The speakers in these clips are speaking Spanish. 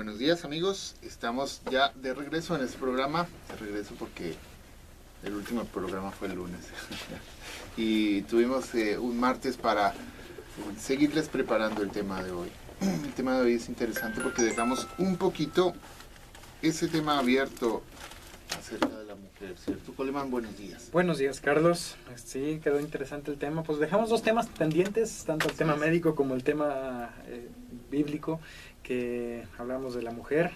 Buenos días, amigos. Estamos ya de regreso en este programa. De regreso porque el último programa fue el lunes. Y tuvimos un martes para seguirles preparando el tema de hoy. El tema de hoy es interesante porque dejamos un poquito ese tema abierto acerca de la mujer, ¿cierto? Coleman, buenos días. Buenos días, Carlos. Sí, quedó interesante el tema. Pues dejamos dos temas pendientes, tanto el tema médico como el tema bíblico, que hablamos de la mujer.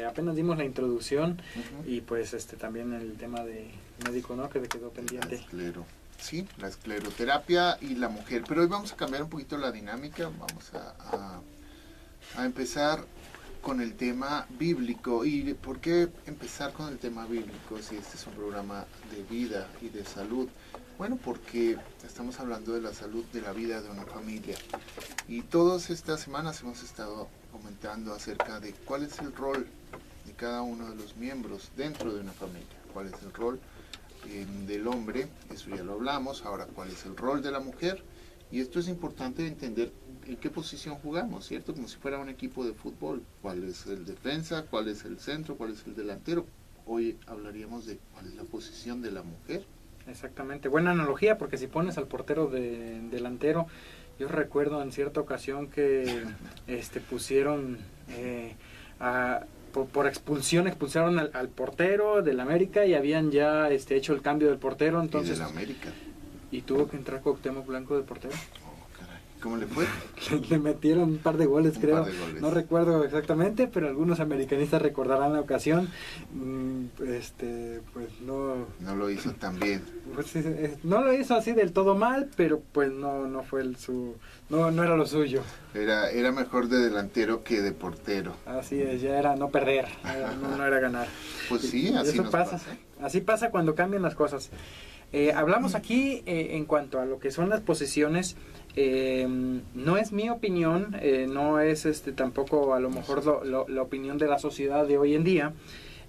Apenas dimos la introducción y pues también el tema de médico, ¿no? Que quedó pendiente. Sí, la escleroterapia y la mujer. Pero hoy vamos a cambiar un poquito la dinámica. Vamos a empezar con el tema bíblico. ¿Y por qué empezar con el tema bíblico si este es un programa de vida y de salud? Bueno, porque estamos hablando de la salud, de la vida de una familia. Y todas estas semanas hemos estado comentando acerca de cuál es el rol de cada uno de los miembros dentro de una familia. Cuál es el rol del hombre, eso ya lo hablamos. Ahora, cuál es el rol de la mujer. Y esto es importante entender en qué posición jugamos, ¿cierto? Como si fuera un equipo de fútbol. ¿Cuál es el defensa? ¿Cuál es el centro? ¿Cuál es el delantero? Hoy hablaríamos de cuál es la posición de la mujer. Exactamente, buena analogía, porque si pones al portero de delantero, yo recuerdo en cierta ocasión que pusieron por expulsión, expulsaron al portero del América y habían ya hecho el cambio del portero, entonces. ¿Y del América? Y tuvo que entrar Cuauhtémoc Blanco de portero. ¿Cómo le fue? Le metieron un par de goles, creo. No recuerdo exactamente, pero algunos americanistas recordarán la ocasión. Pues no. No lo hizo tan bien. Pues, no lo hizo así del todo mal, pero pues no fue no era lo suyo. Era mejor de delantero que de portero. Así es, ya era no perder, no era ganar. Pues sí, así eso nos pasa. Así pasa cuando cambian las cosas. Hablamos aquí en cuanto a lo que son las posiciones. No es mi opinión, no es tampoco a lo mejor la opinión de la sociedad de hoy en día,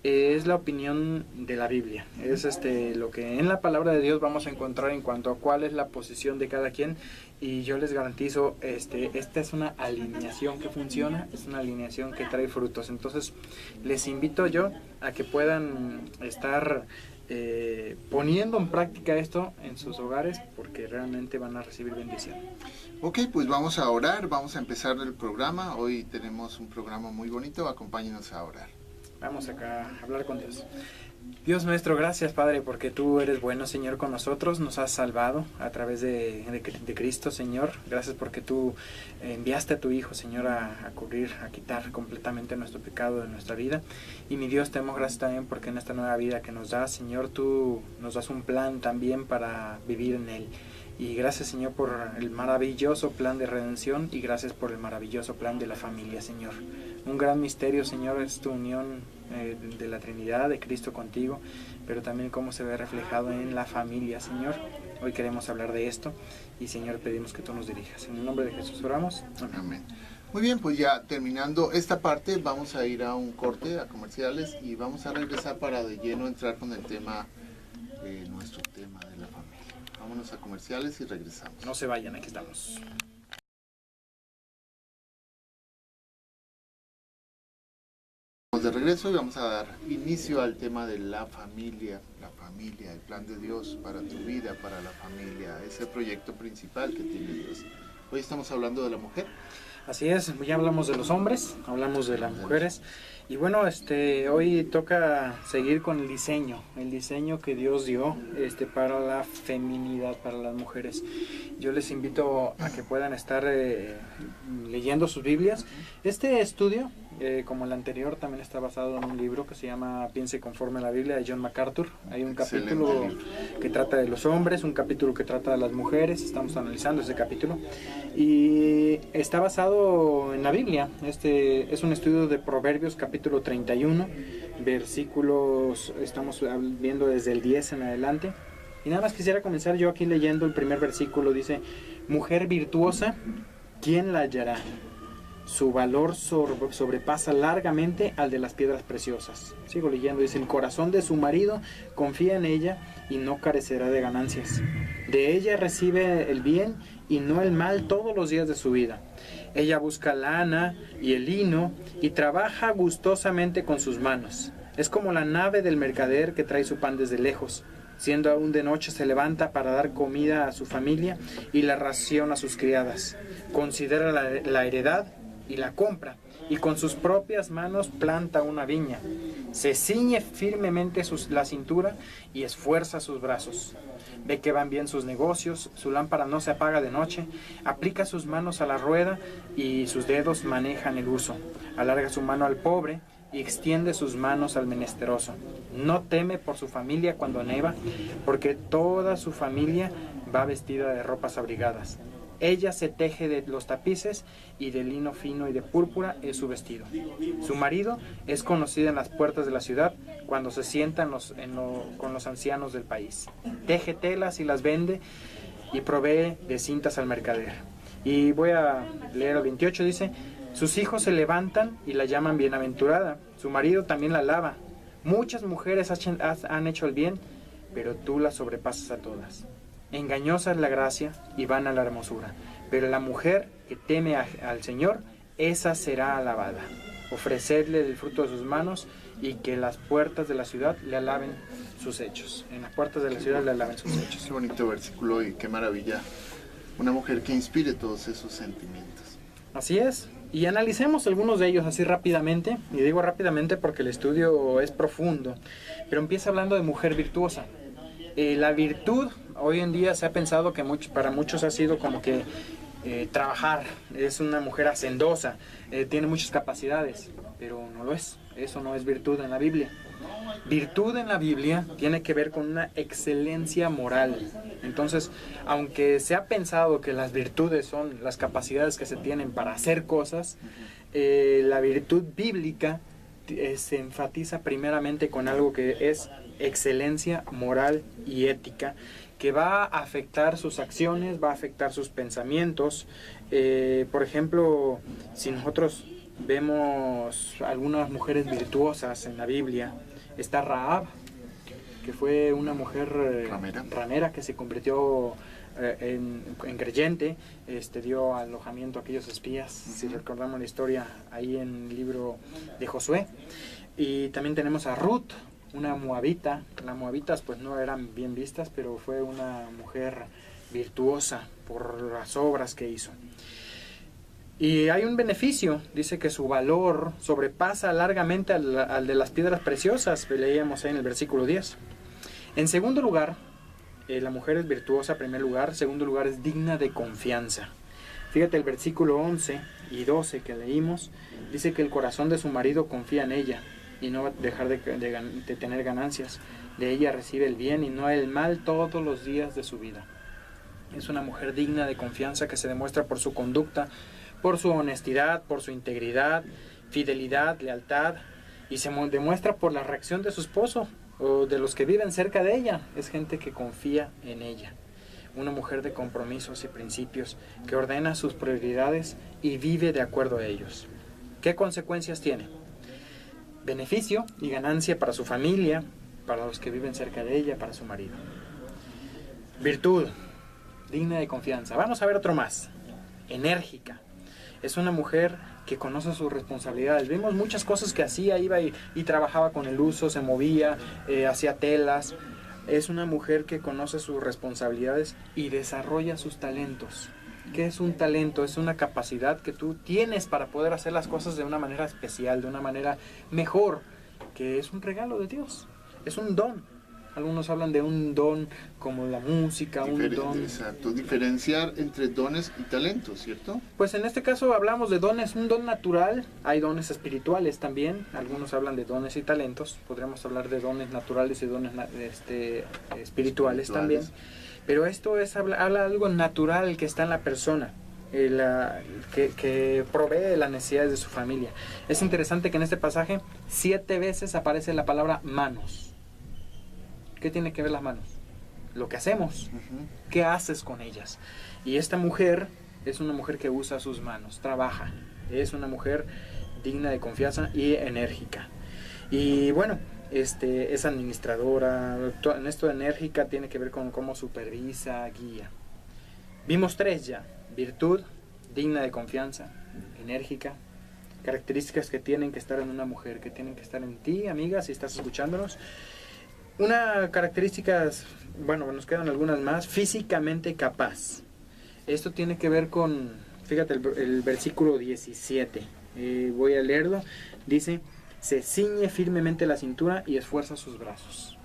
es la opinión de la Biblia, es lo que en la palabra de Dios vamos a encontrar en cuanto a cuál es la posición de cada quien, y yo les garantizo, esta es una alineación que funciona, es una alineación que trae frutos. Entonces les invito yo a que puedan estar poniendo en práctica esto en sus hogares, porque realmente van a recibir bendición. Ok, pues vamos a orar, vamos a empezar el programa. Hoy tenemos un programa muy bonito, acompáñenos a orar. Vamos acá a hablar con Dios. Dios nuestro, gracias, Padre, porque tú eres bueno, Señor, con nosotros, nos has salvado a través de Cristo, Señor. Gracias porque tú enviaste a tu Hijo, Señor, a cubrir, a quitar completamente nuestro pecado de nuestra vida. Y mi Dios, te damos gracias también porque en esta nueva vida que nos das, Señor, tú nos das un plan también para vivir en él. Y gracias, Señor, por el maravilloso plan de redención, y gracias por el maravilloso plan de la familia, Señor. Un gran misterio, Señor, es tu unión de la Trinidad, de Cristo contigo, pero también cómo se ve reflejado en la familia, Señor. Hoy queremos hablar de esto y, Señor, pedimos que tú nos dirijas. En el nombre de Jesús oramos. Amén. Muy bien, pues ya terminando esta parte, vamos a ir a un corte, a comerciales, y vamos a regresar para de lleno entrar con el tema, nuestro tema de la familia. Vámonos a comerciales y regresamos. No se vayan, aquí estamos. De regreso y vamos a dar inicio al tema de la familia, el plan de Dios para tu vida, para la familia, ese proyecto principal que tiene Dios. Hoy estamos hablando de la mujer. Así es, ya hablamos de los hombres, hablamos de las mujeres, y bueno, hoy toca seguir con el diseño que Dios dio para la feminidad, para las mujeres. Yo les invito a que puedan estar leyendo sus Biblias. Este estudio, como el anterior, también está basado en un libro que se llama Piense conforme a la Biblia, de John MacArthur. Hay un capítulo que trata de los hombres, un capítulo que trata de las mujeres. Estamos analizando ese capítulo y está basado en la Biblia. Es un estudio de Proverbios capítulo 31, versículos, estamos viendo desde el 10 en adelante. Y nada más quisiera comenzar yo aquí leyendo el primer versículo. Dice: mujer virtuosa, ¿quién la hallará? su valor sobrepasa largamente al de las piedras preciosas. Sigo leyendo, dice, el corazón de su marido confía en ella y no carecerá de ganancias. De ella recibe el bien y no el mal todos los días de su vida. Ella busca lana y el lino y trabaja gustosamente con sus manos. Es como la nave del mercader que trae su pan desde lejos. Siendo aún de noche se levanta para dar comida a su familia y la ración a sus criadas. Considera la heredad y la compra, y con sus propias manos planta una viña. Se ciñe firmemente la cintura y esfuerza sus brazos. Ve que van bien sus negocios, su lámpara no se apaga de noche, aplica sus manos a la rueda y sus dedos manejan el uso. Alarga su mano al pobre y extiende sus manos al menesteroso. No teme por su familia cuando neva, porque toda su familia va vestida de ropas abrigadas. Ella se teje de los tapices y de lino fino y de púrpura es su vestido. Su marido es conocido en las puertas de la ciudad cuando se sienta con los ancianos del país. Teje telas y las vende y provee de cintas al mercader. Y voy a leer el 28, dice, sus hijos se levantan y la llaman bienaventurada. Su marido también la alaba. Muchas mujeres han hecho el bien, pero tú la sobrepasas a todas. Engañosa es la gracia y vana la hermosura, pero la mujer que teme al Señor, esa será alabada. Ofrecedle del fruto de sus manos y que las puertas de la ciudad le alaben sus hechos. En las puertas de la ciudad le alaben sus hechos. Qué bonito versículo y qué maravilla. Una mujer que inspire todos esos sentimientos. Así es. Y analicemos algunos de ellos así rápidamente. Y digo rápidamente porque el estudio es profundo. Pero empieza hablando de mujer virtuosa. La virtud, hoy en día se ha pensado que para muchos ha sido como que trabajar, es una mujer hacendosa, tiene muchas capacidades, pero no lo es. Eso no es virtud en la Biblia. Virtud en la Biblia tiene que ver con una excelencia moral. Entonces, aunque se ha pensado que las virtudes son las capacidades que se tienen para hacer cosas, la virtud bíblica se enfatiza primeramente con algo que es excelencia moral y ética, que va a afectar sus acciones, va a afectar sus pensamientos. Por ejemplo, si nosotros vemos algunas mujeres virtuosas en la Biblia, está Rahab, que fue una mujer ramera que se convirtió en creyente, dio alojamiento a aquellos espías, si recordamos la historia ahí en el libro de Josué. Y también tenemos a Ruth, una moabita. Las moabitas pues no eran bien vistas, pero fue una mujer virtuosa por las obras que hizo. Y hay un beneficio, dice que su valor sobrepasa largamente al de las piedras preciosas, leíamos ahí en el versículo 10. En segundo lugar, la mujer es virtuosa, en primer lugar. Segundo lugar, es digna de confianza. Fíjate el versículo 11 y 12 que leímos, dice que el corazón de su marido confía en ella y no va a dejar de tener ganancias. De ella recibe el bien y no el mal todos los días de su vida. Es una mujer digna de confianza que se demuestra por su conducta, por su honestidad, por su integridad, fidelidad, lealtad, y se demuestra por la reacción de su esposo o de los que viven cerca de ella. Es gente que confía en ella. Una mujer de compromisos y principios, que ordena sus prioridades y vive de acuerdo a ellos. ¿Qué consecuencias tiene? Beneficio y ganancia para su familia, para los que viven cerca de ella, para su marido. Virtud, digna de confianza. Vamos a ver otro más. Enérgica. Es una mujer que conoce sus responsabilidades. Vemos muchas cosas que hacía, iba y trabajaba con el uso, se movía, hacía telas. Es una mujer que conoce sus responsabilidades y desarrolla sus talentos. ¿Qué es un talento? Es una capacidad que tú tienes para poder hacer las cosas de una manera especial, de una manera mejor, que es un regalo de Dios. Es un don. Algunos hablan de un don como la música, un don... Exacto, diferenciar entre dones y talentos, ¿cierto? Pues en este caso hablamos de dones, un don natural, hay dones espirituales también, algunos hablan de dones y talentos, podríamos hablar de dones naturales y dones espirituales también, pero esto habla de algo natural que está en la persona, que provee las necesidades de su familia. Es interesante que en este pasaje 7 veces aparece la palabra manos. ¿Qué tiene que ver las manos? Lo que hacemos. ¿Qué haces con ellas? Y esta mujer es una mujer que usa sus manos, trabaja. Es una mujer digna de confianza y enérgica. Y bueno, es administradora. En esto de enérgica tiene que ver con cómo supervisa, guía. Vimos 3 ya: virtud, digna de confianza, enérgica. Características que tienen que estar en una mujer, que tienen que estar en ti, amiga, si estás escuchándonos. Una característica, bueno, nos quedan algunas más: físicamente capaz. Esto tiene que ver con, fíjate, el versículo 17. Voy a leerlo. Dice: se ciñe firmemente la cintura y esfuerza sus brazos.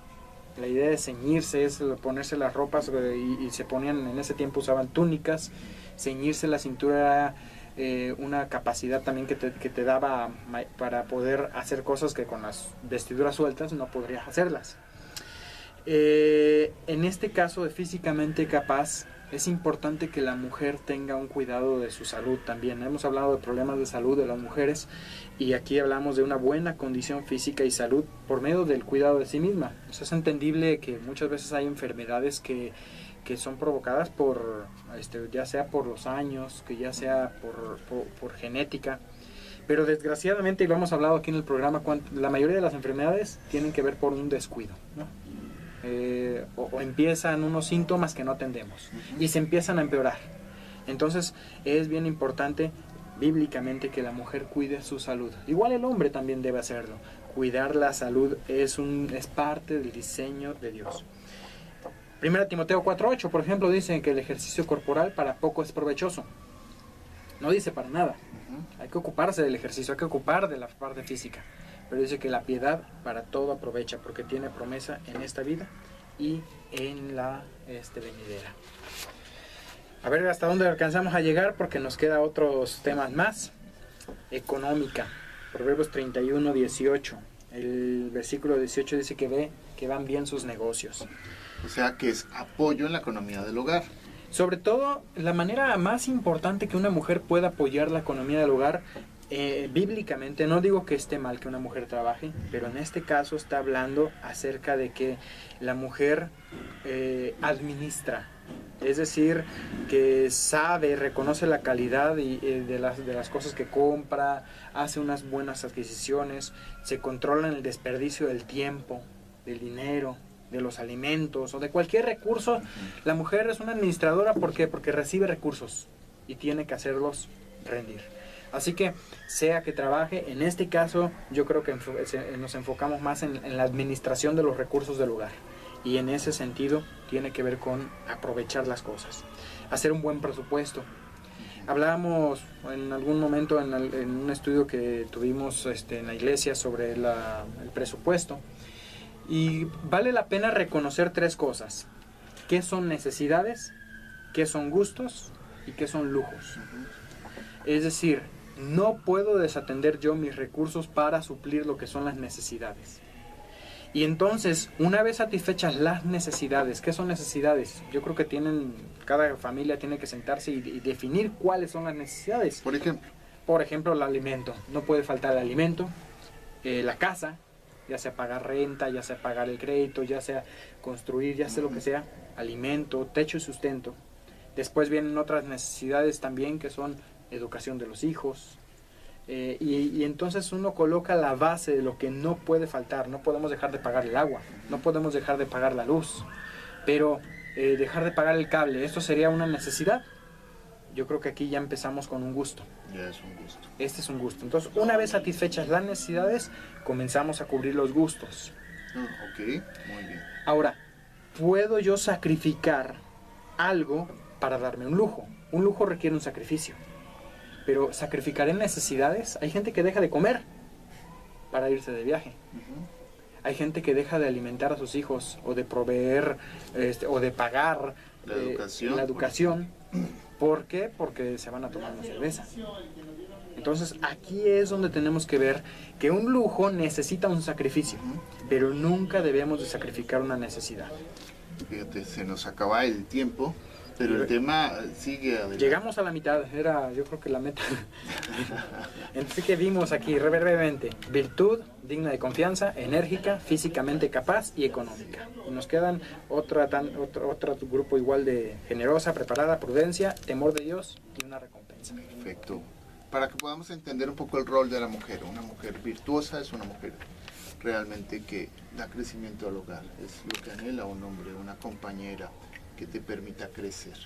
La idea de ceñirse es ponerse las ropas, y se ponían, en ese tiempo usaban túnicas. Ceñirse la cintura era una capacidad también que te daba para poder hacer cosas que con las vestiduras sueltas no podrías hacerlas. En este caso de físicamente capaz, es importante que la mujer tenga un cuidado de su salud también. Hemos hablado de problemas de salud de las mujeres, y aquí hablamos de una buena condición física y salud por medio del cuidado de sí misma. Pues es entendible que muchas veces hay enfermedades que son provocadas por, ya sea por los años, que ya sea por genética, pero desgraciadamente, y lo hemos hablado aquí en el programa, la mayoría de las enfermedades tienen que ver por un descuido, ¿no? O empiezan unos síntomas que no atendemos y se empiezan a empeorar. Entonces es bien importante bíblicamente que la mujer cuide su salud. Igual el hombre también debe hacerlo. Cuidar la salud es parte del diseño de Dios. 1 Timoteo 4:8, por ejemplo, dice que el ejercicio corporal para poco es provechoso. No dice para nada. Hay que ocuparse del ejercicio, hay que ocupar de la parte física. Pero dice que la piedad para todo aprovecha, porque tiene promesa en esta vida y en la venidera. A ver hasta dónde alcanzamos a llegar, porque nos queda otros temas más. Económica. Proverbios 31:18. El versículo 18 dice que ve que van bien sus negocios. O sea, que es apoyo en la economía del hogar. Sobre todo, la manera más importante que una mujer pueda apoyar la economía del hogar, bíblicamente, no digo que esté mal que una mujer trabaje, pero en este caso está hablando acerca de que la mujer administra. Es decir, que sabe, reconoce la calidad de las cosas que compra, hace unas buenas adquisiciones, se controla el desperdicio del tiempo, del dinero, de los alimentos o de cualquier recurso. La mujer es una administradora. ¿Por qué? Porque recibe recursos y tiene que hacerlos rendir. Así que, sea que trabaje, en este caso yo creo que nos enfocamos más en la administración de los recursos del hogar. Y en ese sentido tiene que ver con aprovechar las cosas, hacer un buen presupuesto. Hablábamos en algún momento en un estudio que tuvimos en la iglesia sobre el presupuesto. Y vale la pena reconocer 3 cosas: qué son necesidades, qué son gustos y qué son lujos. Es decir, no puedo desatender yo mis recursos para suplir lo que son las necesidades. Y entonces, una vez satisfechas las necesidades, ¿qué son necesidades? Yo creo que cada familia tiene que sentarse y definir cuáles son las necesidades. Por ejemplo, el alimento. No puede faltar el alimento, la casa, ya sea pagar renta, ya sea pagar el crédito, ya sea construir, ya sea lo que sea, alimento, techo y sustento. Después vienen otras necesidades también, que son educación de los hijos, y entonces uno coloca la base de lo que no puede faltar. No podemos dejar de pagar el agua, no podemos dejar de pagar la luz, pero dejar de pagar el cable, ¿esto sería una necesidad? Yo creo que aquí ya empezamos con un gusto. Ya es un gusto. Este es un gusto. Entonces, una vez satisfechas las necesidades, comenzamos a cubrir los gustos. Ok, muy bien. Ahora, ¿puedo yo sacrificar algo para darme un lujo? Un lujo requiere un sacrificio. Pero ¿sacrificaré necesidades? Hay gente que deja de comer para irse de viaje. Hay gente que deja de alimentar a sus hijos, o de proveer, o de pagar la educación. ¿Por qué? Porque se van a tomar una cerveza. Entonces aquí es donde tenemos que ver que un lujo necesita un sacrificio, pero nunca debemos de sacrificar una necesidad. Fíjate, se nos acaba el tiempo, pero el tema sigue adelante. Llegamos a la mitad, era yo creo que la meta. Así que vimos aquí brevemente: virtud, digna de confianza, enérgica, físicamente capaz y económica. Y nos quedan otro grupo igual de generosa, preparada, prudencia, temor de Dios y una recompensa. Perfecto. para que podamos entender un poco el rol de la mujer. Una mujer virtuosa es una mujer realmente que da crecimiento al hogar, es lo que anhela un hombre, una compañera que te permita crecer.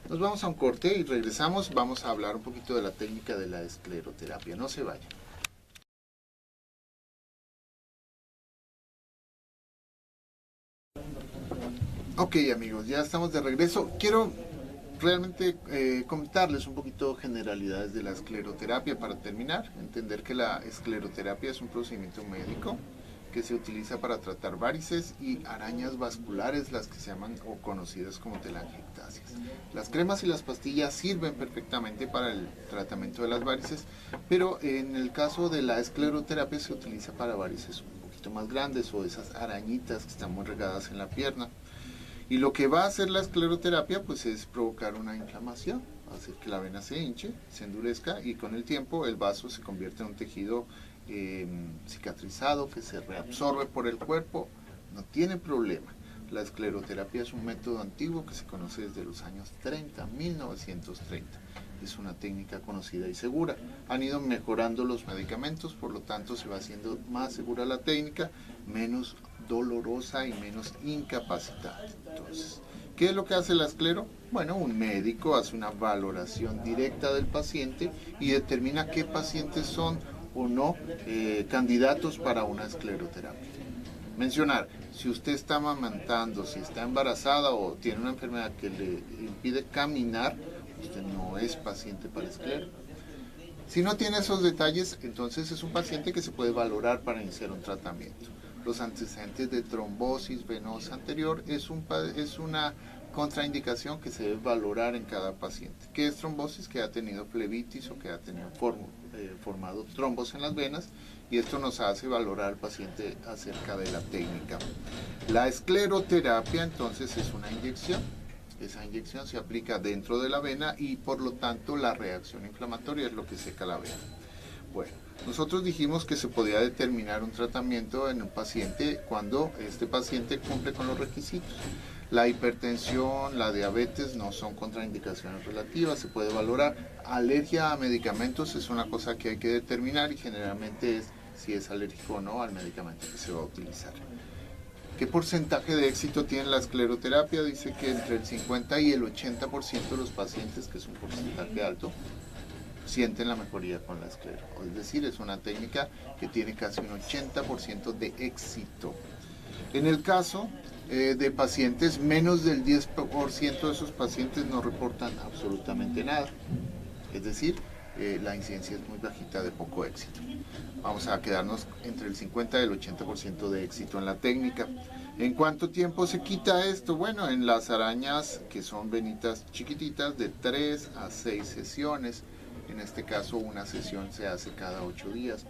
Nos vamos a un corte y regresamos, vamos a hablar un poquito de la técnica de la escleroterapia. No se vayan. Ok, amigos, ya estamos de regreso. Quiero realmente comentarles un poquito generalidades de la escleroterapia para terminar. Entender que la escleroterapia es un procedimiento médico que se utiliza para tratar varices y arañas vasculares, las que se llaman o conocidas como telangiectasias. Las cremas y las pastillas sirven perfectamente para el tratamiento de las varices, pero en el caso de la escleroterapia se utiliza para varices un poquito más grandes o esas arañitas que están muy regadas en la pierna. Y lo que va a hacer la escleroterapia pues es provocar una inflamación, hacer que la vena se hinche, se endurezca y con el tiempo el vaso se convierte en un tejido cicatrizado que se reabsorbe por el cuerpo. No tiene problema. La escleroterapia es un método antiguo que se conoce desde los años 30, 1930. Es una técnica conocida y segura. Han ido mejorando los medicamentos, por lo tanto se va haciendo más segura la técnica, menos dolorosa y menos incapacitante. Entonces, ¿qué es lo que hace la esclero? Bueno, un médico hace una valoración directa del paciente y determina qué pacientes son o no candidatos para una escleroterapia. Mencionar, si usted está amamantando, si está embarazada o tiene una enfermedad que le impide caminar, usted no es paciente para esclero. Si no tiene esos detalles, entonces es un paciente que se puede valorar para iniciar un tratamiento. Los antecedentes de trombosis venosa anterior es una contraindicación que se debe valorar en cada paciente. ¿Qué es trombosis? Que ha tenido flebitis o que ha tenido formado trombos en las venas, y esto nos hace valorar al paciente acerca de la técnica. La escleroterapia entonces es una inyección. Esa inyección se aplica dentro de la vena y por lo tanto la reacción inflamatoria es lo que seca la vena. Bueno, nosotros dijimos que se podía determinar un tratamiento en un paciente cuando este paciente cumple con los requisitos. La hipertensión, la diabetes no son contraindicaciones relativas, se puede valorar. Alergia a medicamentos es una cosa que hay que determinar y generalmente es si es alérgico o no al medicamento que se va a utilizar. ¿Qué porcentaje de éxito tiene la escleroterapia? Dice que entre el 50 y el 80% de los pacientes, que es un porcentaje alto, sienten la mejoría con la esclero. Es decir, es una técnica que tiene casi un 80% de éxito. En el caso de pacientes, menos del 10% de esos pacientes no reportan absolutamente nada. Es decir, la incidencia es muy bajita de poco éxito. Vamos a quedarnos entre el 50 y el 80% de éxito en la técnica. ¿En cuánto tiempo se quita esto? Bueno, en las arañas, que son venitas chiquititas, de 3 a 6 sesiones. En este caso, una sesión se hace cada 8 días.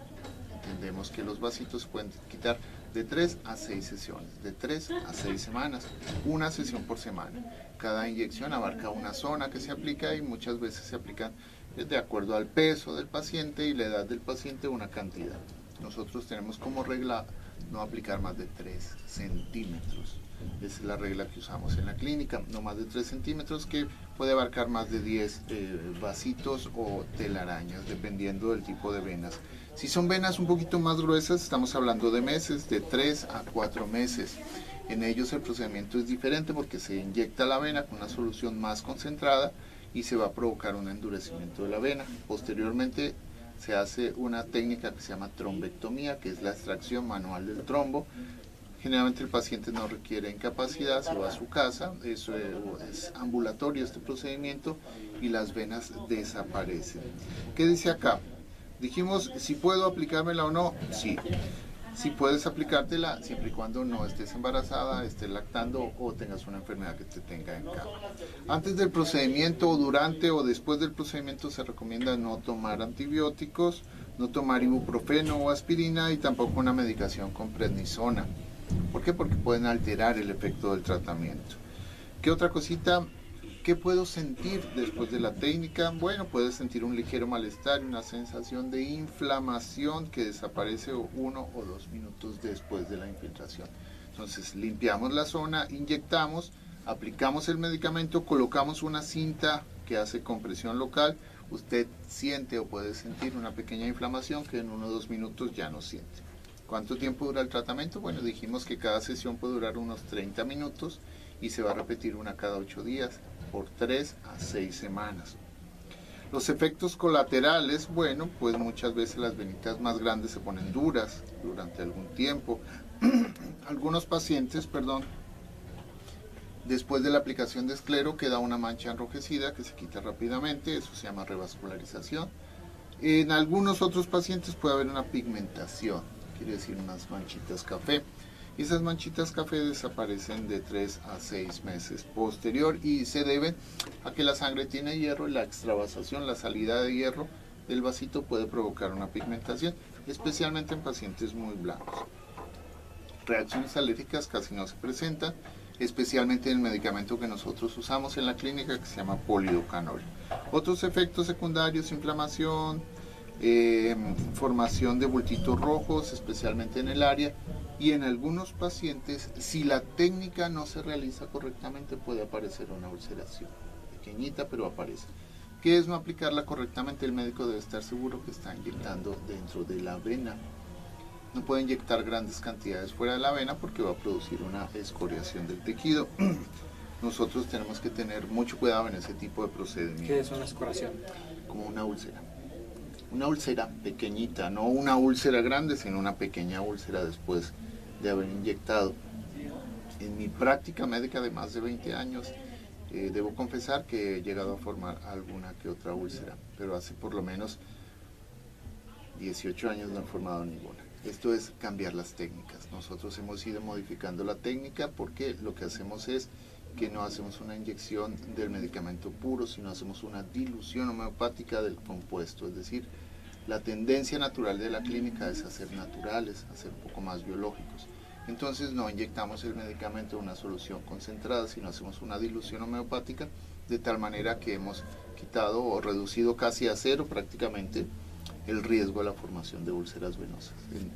Entendemos que los vasitos se pueden quitar de 3 a 6 sesiones, de 3 a 6 semanas, una sesión por semana. Cada inyección abarca una zona que se aplica y muchas veces se aplican de acuerdo al peso del paciente y la edad del paciente una cantidad. Nosotros tenemos como regla no aplicar más de 3 centímetros. Esa es la regla que usamos en la clínica, no más de 3 centímetros, que puede abarcar más de 10 vasitos o telarañas, dependiendo del tipo de venas. Si son venas un poquito más gruesas, estamos hablando de meses, de 3 a 4 meses. En ellos el procedimiento es diferente porque se inyecta la vena con una solución más concentrada y se va a provocar un endurecimiento de la vena. Posteriormente se hace una técnica que se llama trombectomía, que es la extracción manual del trombo. Generalmente el paciente no requiere incapacidad, se va a su casa, eso es ambulatorio este procedimiento y las venas desaparecen. ¿Qué dice acá? Dijimos si puedo aplicármela o no, sí. Si puedes aplicártela siempre y cuando no estés embarazada, estés lactando o tengas una enfermedad que te tenga en cama. Antes del procedimiento o durante o después del procedimiento se recomienda no tomar antibióticos, no tomar ibuprofeno o aspirina y tampoco una medicación con prednisona. ¿Por qué? Porque pueden alterar el efecto del tratamiento. ¿Qué otra cosita? ¿Qué puedo sentir después de la técnica? Bueno, puedes sentir un ligero malestar y una sensación de inflamación que desaparece 1 o 2 minutos después de la infiltración. Entonces limpiamos la zona, inyectamos, aplicamos el medicamento, colocamos una cinta que hace compresión local, usted siente o puede sentir una pequeña inflamación que en 1 o 2 minutos ya no siente. ¿Cuánto tiempo dura el tratamiento? Bueno, dijimos que cada sesión puede durar unos 30 minutos y se va a repetir una cada 8 días por 3 a 6 semanas. Los efectos colaterales, bueno, pues muchas veces las venitas más grandes se ponen duras durante algún tiempo. Algunos pacientes, después de la aplicación de esclero queda una mancha enrojecida que se quita rápidamente, eso se llama revascularización. En algunos otros pacientes puede haber una pigmentación, quiere decir unas manchitas café. Y esas manchitas café desaparecen de 3 a 6 meses posterior y se deben a que la sangre tiene hierro y la extravasación, la salida de hierro del vasito puede provocar una pigmentación, especialmente en pacientes muy blancos. Reacciones alérgicas casi no se presentan, especialmente en el medicamento que nosotros usamos en la clínica que se llama polidocanol. Otros efectos secundarios, inflamación, formación de bultitos rojos, especialmente en el área, y en algunos pacientes, si la técnica no se realiza correctamente, puede aparecer una ulceración, pequeñita pero aparece. ¿Qué es no aplicarla correctamente? El médico debe estar seguro que está inyectando dentro de la vena. No puede inyectar grandes cantidades fuera de la vena porque va a producir una escoriación del tejido. Nosotros tenemos que tener mucho cuidado en ese tipo de procedimientos. ¿Qué es una escoración? Como una úlcera. Una úlcera pequeñita, no una úlcera grande, sino una pequeña úlcera después de haber inyectado. En mi práctica médica de más de 20 años, debo confesar que he llegado a formar alguna que otra úlcera, pero hace por lo menos 18 años no he formado ninguna. Esto es cambiar las técnicas. Nosotros hemos ido modificando la técnica porque lo que hacemos es que no hacemos una inyección del medicamento puro, sino hacemos una dilución homeopática del compuesto, es decir, la tendencia natural de la clínica es hacer naturales, hacer un poco más biológicos. Entonces no inyectamos el medicamento en una solución concentrada, sino hacemos una dilución homeopática de tal manera que hemos quitado o reducido casi a cero prácticamente el riesgo de la formación de úlceras venosas. En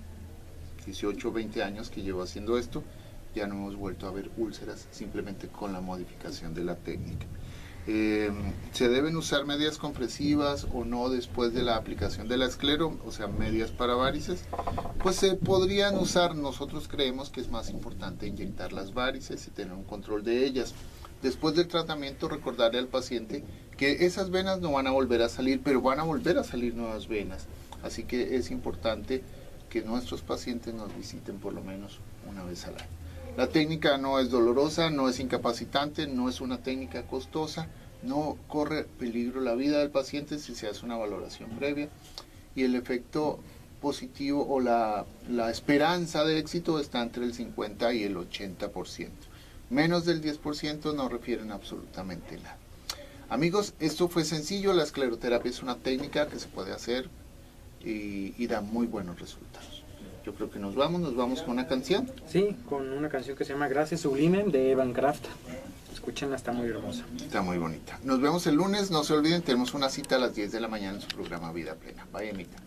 18 o 20 años que llevo haciendo esto, ya no hemos vuelto a ver úlceras simplemente con la modificación de la técnica. ¿Se deben usar medias compresivas o no después de la aplicación de la esclero, o sea, medias para varices? Pues se podrían usar. Nosotros creemos que es más importante inyectar las varices y tener un control de ellas. Después del tratamiento, recordarle al paciente que esas venas no van a volver a salir, pero van a volver a salir nuevas venas. Así que es importante que nuestros pacientes nos visiten por lo menos una vez al año. La técnica no es dolorosa, no es incapacitante, no es una técnica costosa, no corre peligro la vida del paciente si se hace una valoración previa, y el efecto positivo o la esperanza de éxito está entre el 50 y el 80%. Menos del 10% no refieren absolutamente nada. Amigos, esto fue sencillo. La escleroterapia es una técnica que se puede hacer y da muy buenos resultados. Yo creo que nos vamos con una canción. Sí, con una canción que se llama Gracias Sublime de Evan Kraft. Escúchenla, está muy hermosa. Está muy bonita. Nos vemos el lunes, no se olviden, tenemos una cita a las 10 de la mañana en su programa Vida Plena. Bye, Emita.